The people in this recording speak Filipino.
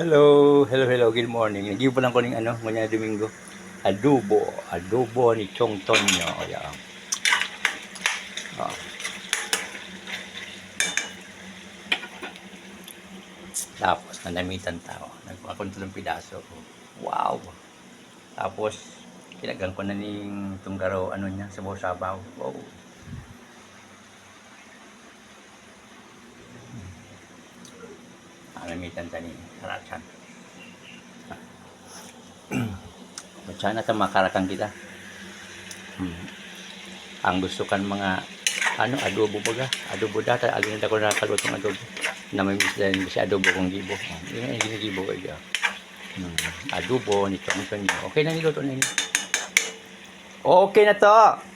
Hello, good morning. Nag-iwan pa lang ko ng ngayon na Domingo. Adobo ni Chong Tonyo. Ayan. Oh. Tapos, nanamitan tao. Nagpakunto ng pidaso. Wow! Tapos, kinagang ko na ning tunggaraw, niya, sabaw-sabaw. Wow! Nanamitan ta ni Harachan. Sana ta makarakang kita. Ang gusto kan mga adobo baga, adobo data agin ko nakalutong adobo na may misdan si adobo kong gibo. Yun ang ginigibo ko diya. Adobo ni Chong Tonyo. Okay na niluto na yun. Okay na to.